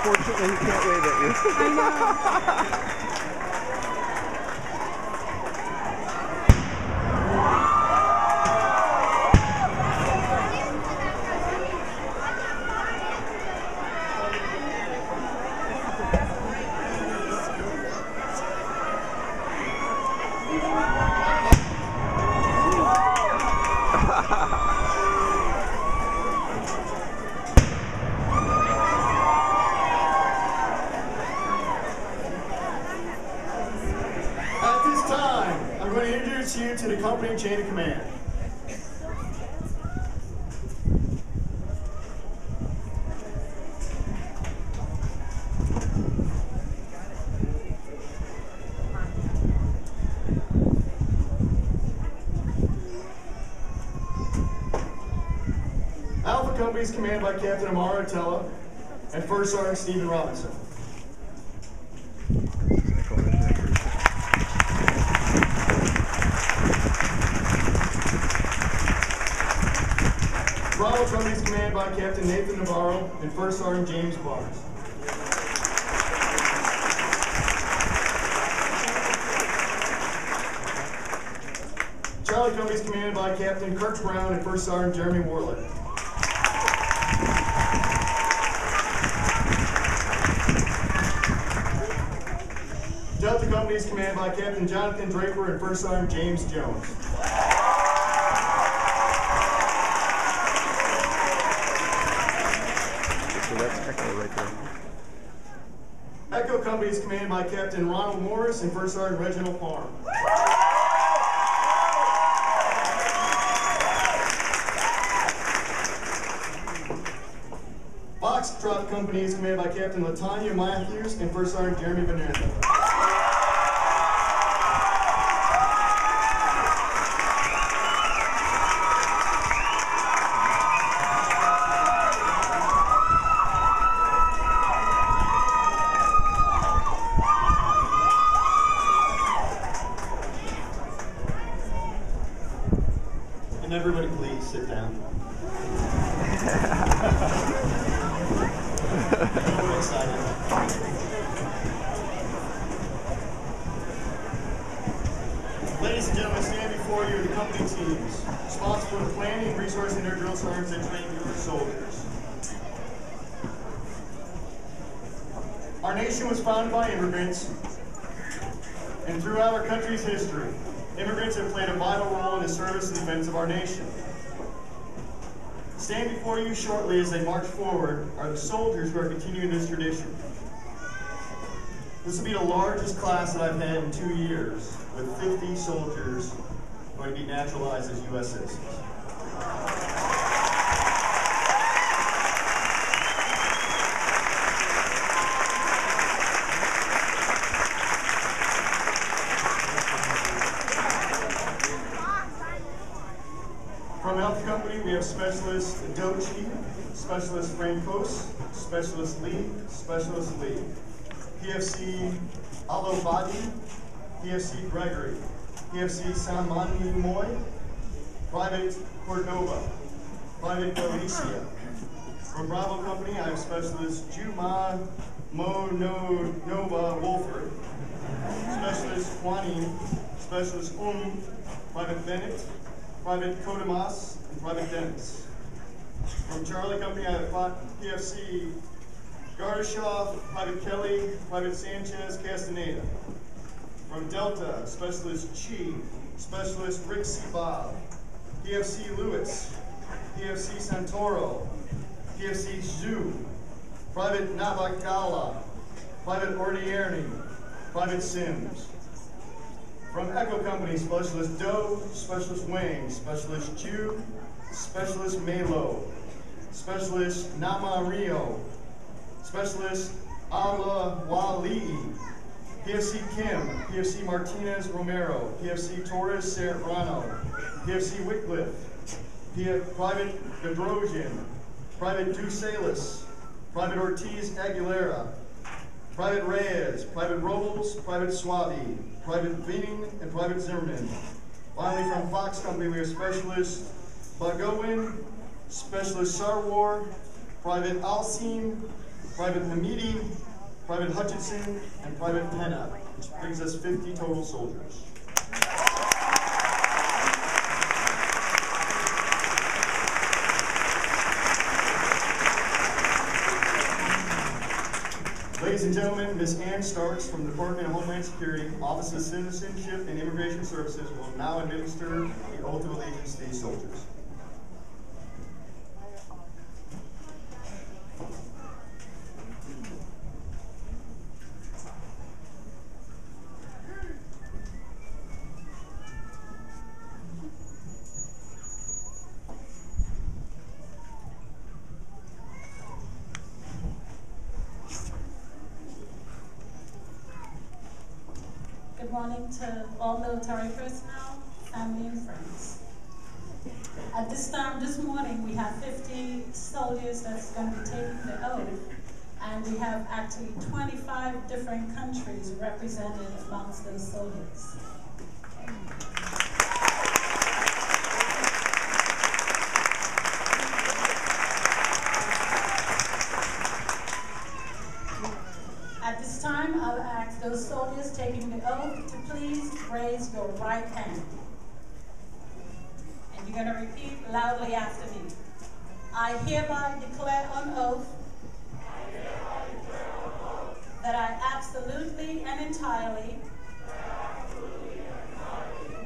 Unfortunately, he can't wave at you. I know. At this time, I'm going to introduce you to the company chain of command. Alpha Company is commanded by Captain Amara Tella and First Sergeant Stephen Robinson. Bravo Company is commanded by Captain Nathan Navarro and First Sergeant James Barnes. Charlie Company is commanded by Captain Kirk Brown and First Sergeant Jeremy Warlick. Delta Company is commanded by Captain Jonathan Draper and First Sergeant James Jones. So that's Echo right there. Echo Company is commanded by Captain Ronald Morris and First Sergeant Reginald Farm. Foxtrot Company is commanded by Captain Latanya Matthews and First Sergeant Jeremy Bonanza. And everybody please sit down. I'm excited. Ladies and gentlemen, stand before you the company teams, responsible for the planning, resourcing their drill sergeants and training your soldiers. Our nation was founded by immigrants, and throughout our country's history, immigrants have played a vital role in the service and defense of our nation. Standing before you shortly as they march forward are the soldiers who are continuing this tradition. This will be the largest class that I've had in 2 years, with 50 soldiers going to be naturalized as U.S. citizens. From Alpha Company, we have Specialist Dochi, Specialist Frankos, Specialist Lee, Specialist Lee, PFC Alobadi, PFC Gregory, PFC Samani Moy, Private Cordova, Private Galicia. From Bravo Company, I have Specialist Juma Mono Nova Wolford, Specialist Juanin, Specialist Private Bennett, Private Kodamas, and Private Dennis. From Charlie Company, I have PFC Gardashoff, Private Kelly, Private Sanchez Castaneda. From Delta, Specialist Chi, Specialist Rick C. Bob, PFC Lewis, PFC Santoro, PFC Zhu, Private Navagala, Private Ordierni, Private Sims. From Echo Company, Specialist Doe, Specialist Wang, Specialist Chu, Specialist Melo, Specialist Nama Rio, Specialist Ala Wali, PFC Kim, PFC Martinez Romero, PFC Torres Serrano, PFC Wycliffe, Private Gadrosian, Private Dusalis, Private Ortiz Aguilera, Private Reyes, Private Robles, Private Suavi, Private Vining, and Private Zimmerman. Finally, from Fox Company, we have Specialist Bagowin, Specialist Sarwar, Private Alcine, Private Hamidi, Private Hutchinson, and Private Penna, which brings us 50 total soldiers. Ladies and gentlemen, Ms. Ann Starks from the Department of Homeland Security, Office of Citizenship and Immigration Services will now administer the oath of allegiance to these soldiers. Good morning to all military personnel, family, and friends. At this time, this morning, we have 50 soldiers that's going to be taking the oath, and we have actually 25 different countries represented amongst those soldiers. At this time, I'll ask those soldiers taking the oath to please raise your right hand. And you're going to repeat loudly after me. I hereby declare on oath that I absolutely and entirely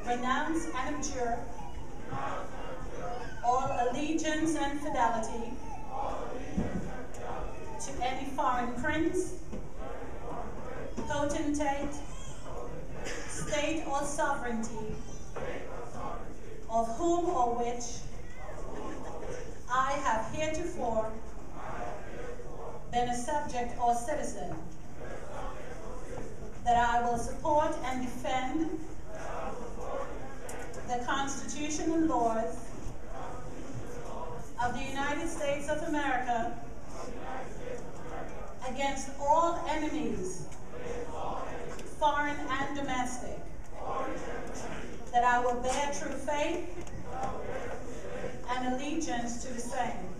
renounce and abjure all allegiance and fidelity to any foreign prince, potentate, state or sovereignty, of whom or which I have heretofore been a subject or citizen, that I will support and defend the Constitution and laws of the United States of America against all enemies, foreign and domestic, that I will bear true faith and allegiance to the same,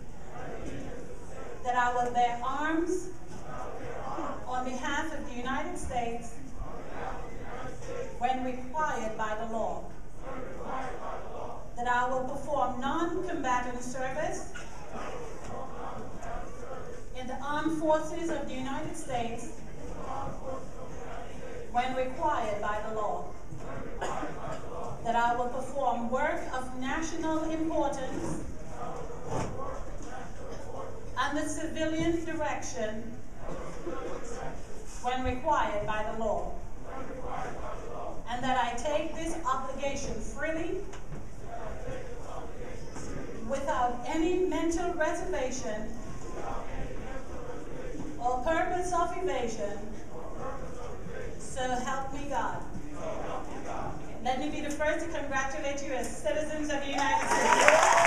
that I will bear arms on behalf of the United States when required by the law, that I will perform non-combatant service in the armed forces of the United States when required by the law, that I will perform work of national importance under civilian direction when required by the law, and that I take this obligation freely without any mental reservation or purpose of evasion, so help me God. Let me be the first to congratulate you as citizens of the United States.